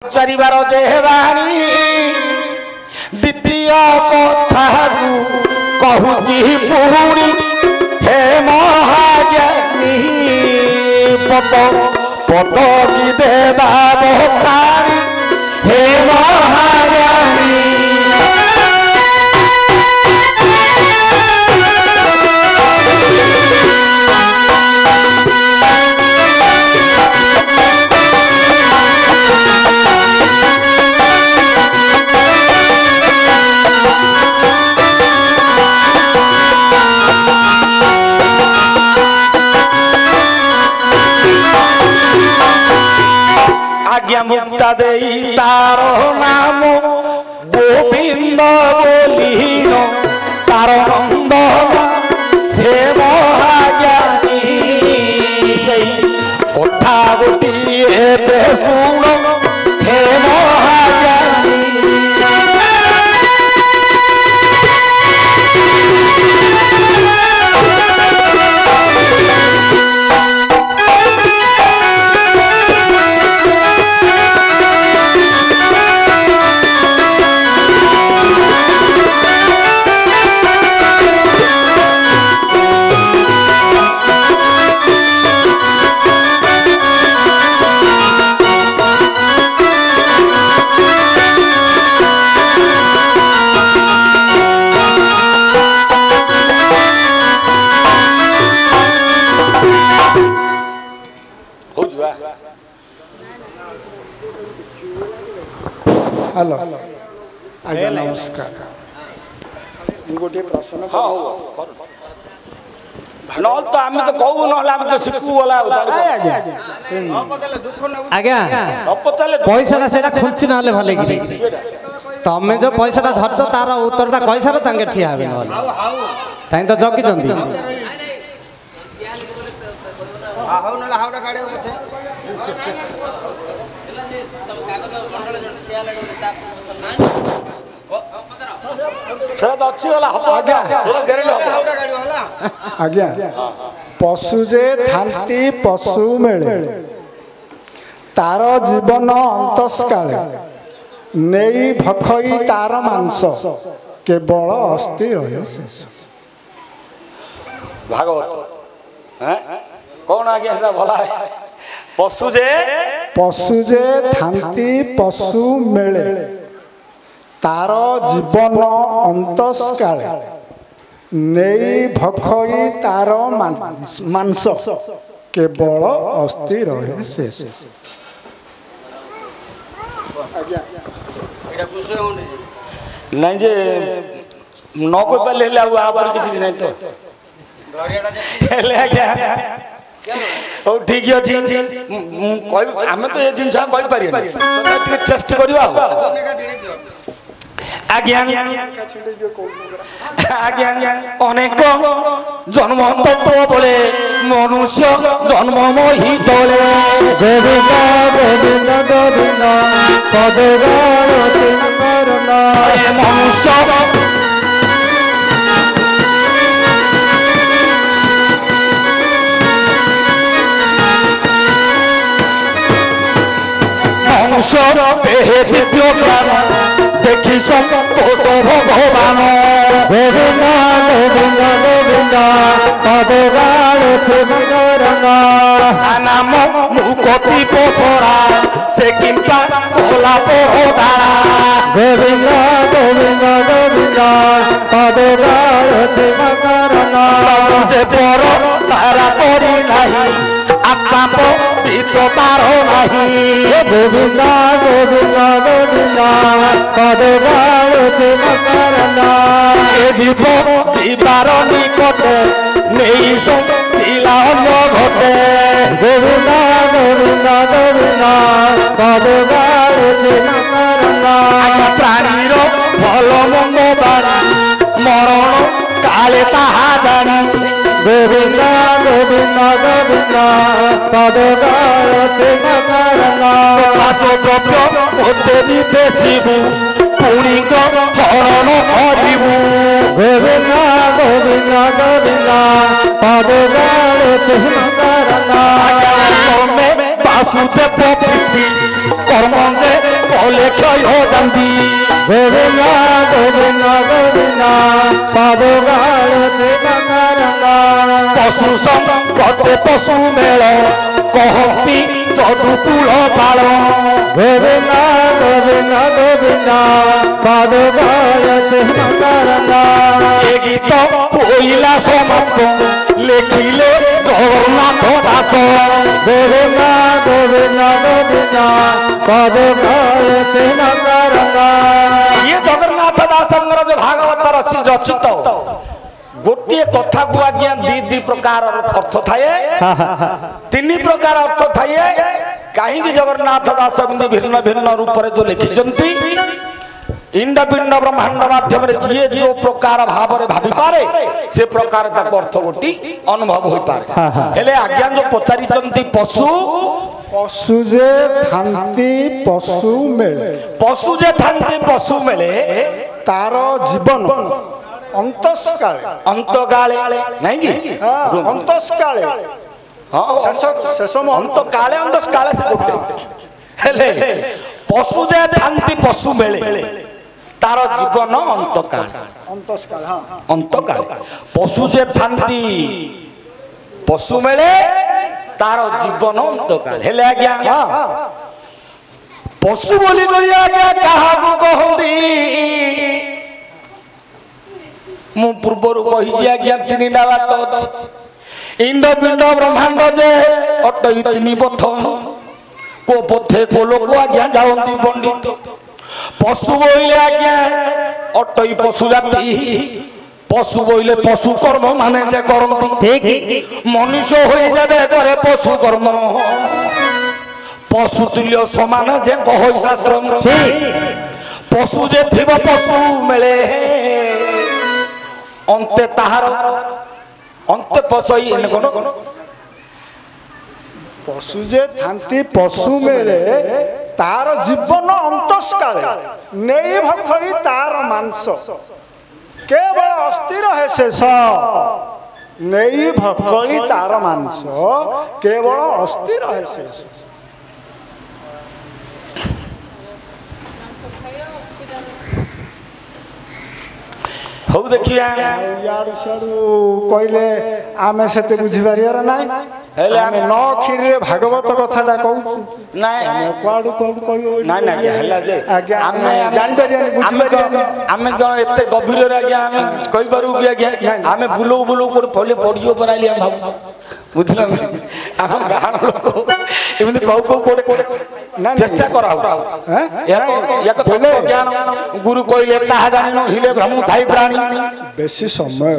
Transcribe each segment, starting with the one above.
चारिबार देवाणी द्वितीय कथा कहूची पुणी हे महाज्ञानी पद पद की देवा बखाणी हे महाज्ञानी आज्ञा मुक्ता देई तारो नाम गोविंद बोलीन तारो नंद हे महाज्ञानी कथा गोटे शुण हे महाज्ञानी हेलो आज्ञा नमस्कार गोटे प्रश्न हाँ न तो आम तो कहू ना तो शिखू वाला आज्ञा पैसा सेटा खुलची ना भले गिरी तमे जो पैसा धरछ तार उत्तरटा कहि सार तांगे ठिया हेबे ताई तो जगी जंदी हाउ न हाउडा गाडी आज्ञा पशु जे थांती पशु मेले तार जीवन अंतस्काले नहीं भखई तार मांस केवल अस्थि रहे शेष भागवत कौन आज्ञा भला पशु जे थांती पशु मेले तार जीवन अंतस्काले नहीं भखई तार मांस केवल अस्थि रहे शेष नहीं जे न कोई पहले किसी नहीं तो ओ ठीक अच्छी आम तो ये जिन चेष्टा करवा आज्ञा आज्ञा अनेक जन्म तत्व बोले मनुष्य जन्म मोहि तले गोविंद गोविंद गोविंद मनुष्य दिव्य ज्ञान देखी संतोष भगवान गोविंद गोविंद गोविंद नाम मुखती पोसरा से किंपा भोला पोधारा गोविंद गोविंद गोविंद जे पर तारा करी नहीं आप तो तार नहीं गोविंद गोविंद गोविंद जीव जीवार निकटे नहीं जिला घटे गोविंद गोविंद गोविंद प्राणीर भल मंद बाणी मरण काले ताहा जानी गोविंद गोविंद गोविंद द्रव्य मते भी बेसिबू पुणी हरण करू गोविंद गोविंद गोविंद वासुदेव प्रीति कर्म করলে ক্ষয় যান্তি গোবিন্দ গোবিন্দ গোবিন্দ পাদ গাড়ছে নারঙ্গা পশু সংকটে পশু মেল কহতি যদুকুল পাল গোবিন্দ গোবিন্দ গোবিন্দ পাদ গাড়ছে নারঙ্গা এ গীত কইলা সমাপ্ত লেখিলে জগন্নাথ দাস গোবিন্দ গোবিন্দ গোবিন্দ পাদ গাড়ছে নারঙ্গা ये जगन्नाथ दासंगर जो भागवत रचित गोटे कथा को आज्ञा दी प्रकार अर्थ थाए तीन प्रकार अर्थ थाए कहीं जगन्नाथ दास भिन्न भिन्न रूप में जो लिखिंट इंड पिंड ब्रह्मांड माध्यम जी जो प्रकार भाव भाभी पारे से प्रकार अर्थ गोटी अनुभव हो पारे हेले आज्ञा जो पचारि पशु पशु जे थांती पशु मेले तार जीवन अंतस्काले नहीं कि अंतस्काले अंतकाले अंतस्काले से गोटे हेले पशु जे थांती पशु मेले तार जीवन अंतकाल पशु जे थांती पशु मेले तार जीवन अंतकाल हेले आज्ञा पशु बोली करी आज्ञा काहाकू कहंती मु पूर्वर कही आज्ञा तीन बात इंड पिंड ब्रह्मांड जे अटई तीन पथ को पथे को लोक आज्ञा जाती पंडित पशु बोले आज्ञा अटई पशु जाति पशु बोले पशु कर्म माने जे करती मनुष्य हो जाए करे पशु कर्म पशु तुल्य समान जे कह शास्त्र पशु जे थिब पशु मेले अंते ताहार अंते पशई पशु जे थांती पशु मेले तार जीवन अंतस्काले नहीं भखई तार मांस केवल अस्थिर है शेष नहीं भखई तार मांस केवल अस्थिर है शेष हो देखिए यार सरू कहले आमे सेते बुझी पारियार नाही हेले आमे न खीर रे भागवत कथाटा कहू नाही कोडू कोडू कहियो नाही नाही हल्ला जे आमे जानि पारियानी बुझी पारियानी आमे कोन एते गभीर रे आज्ञा आमे कहि पारू कि आज्ञा आमे बुलो बुलो कोड फले पडियो पर आली हम भाबू बुझला आमे गाहन लोक एमने कहू कहू कोड चेष्टा करा हैं या को ज्ञान गुरु कहले ताहा जानि न हिले ब्रह्म थाई प्राणी बेसी समय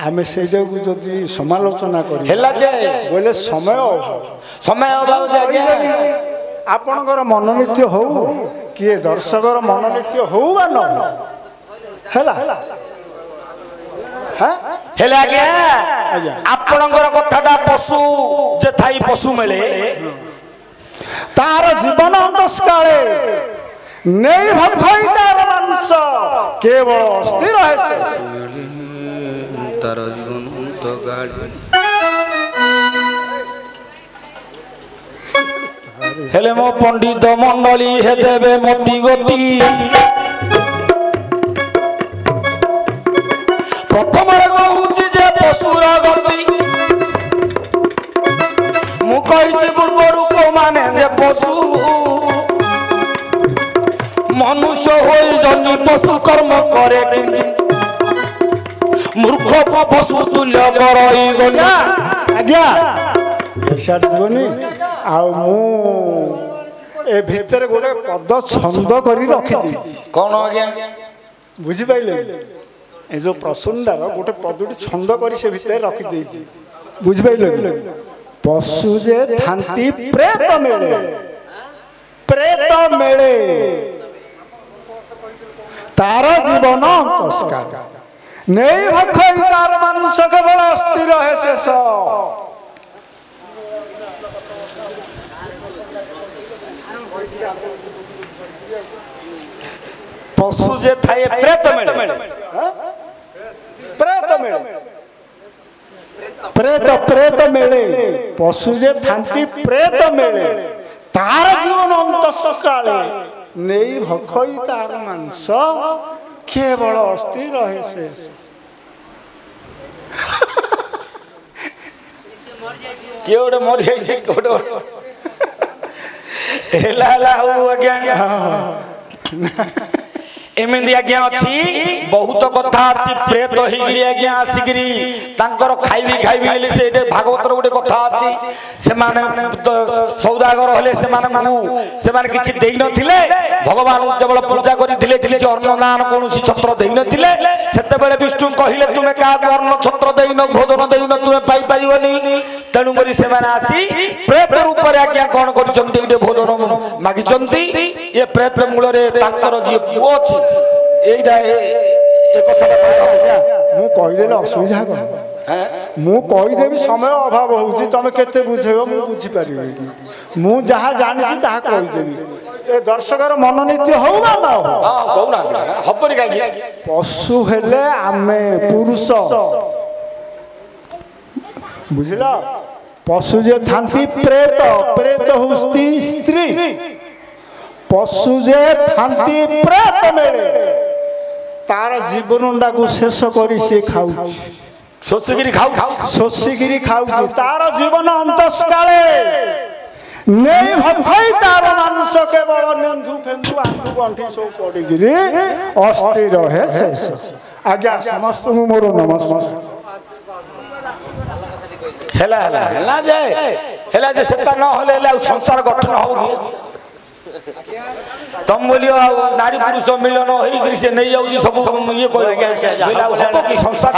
आमे से जगु जदी समालोचना करी हेला जे बोले समय अभाव आज्ञा आपनकर मनोनित्य हो किए दर्शकर मनोनित्य हो बा न हेला हेला आज्ञा आपनकर कथाटा पशु जे थाई पशु मेले तार जीवन अंतस्काले नहीं भखई तार मांस केवल अस्थिर है तार जीवन अंतकाल हेले मो पंडित मंडली हे देवे मति गति प्रथम कहूची जे पशुर गति मु कहिछि पूर्व को माने जे पशु मनुष्य होई जन्म पशु कर्म करे मूर्ख को पशु तुल्य करई गला आज्ञा ऐसा जीवनी आ मु ए भीतर गोटे पद छंद करी रखी दी कौन आज्ञा बुझी पाइले ए जो प्रसन्नर गोटे पदटी छंद करी से भीतर रखी दी बुझी पाइले पशु जे थांती प्रेत मेले तार जीवन अंतस्कार नहीं भखई तार मांस केवल अस्थिर है शेष पशु जे थाए प्रेत मेले प्रेत मेले पशु जे थांती प्रेत मेले तार जीवन अंतस्काले नहीं भखई तार मांस केवल अस्थि रहे शेष किए गोटे मरी जाइए गोटे एमती आज्ञा अच्छी बहुत कथा अच्छी प्रेत होगी आज्ञा आसिकी खाइबी खाइबी से भागवतर गोटे कथा अच्छी से सौदागर हेले से किसी देई नथिले भगवान केवल पूजा करथिले किछि अन्नदान कोनोसी छत्र देई नथिले सेते बेले विष्णु कहिले तुमे का अन्न छत्र देइन भोजन देइन तुमे पाई परिबनी तेणु करी से माने आसी प्रेत रूप रे आज्ञा कोन करछन्ती गोटे भोजन मागिछन्ती ये प्रेत मूल रे तांकर जे पुओ अछि एइडा ए कथा मु कहिदेले असुविधा को मु कहिदेबी समय अभाव होउची तमे केते बुझेबो मु बुझी परिबे मु जहा जानिछि ताहा कहिदेबी ए दर्शकर मनोनीति हो ना ना हां कहू ना हबरी काकी पशु हेले आमे पुरुष बुझला पशु जे थांती प्रेत प्रेत हुस्ती स्त्री पशु जे थांती प्रेत मेले तार जीवनटा को शेष करी से खाऊ शोषिगिरी खाऊ तार जीवन अंतस्काले नहीं भई तार मांस केवल नेंधु फेंधु आंधु गंठी सब पड़िगिरी अस्थि रहे शेष आज्ञा समस्त मोर नमस्कार हेला जे सेता न होले संसार गठन होगी तुम बोलियो नारी पुरुष मिलन हो से नहीं जाऊँ सब ये संसार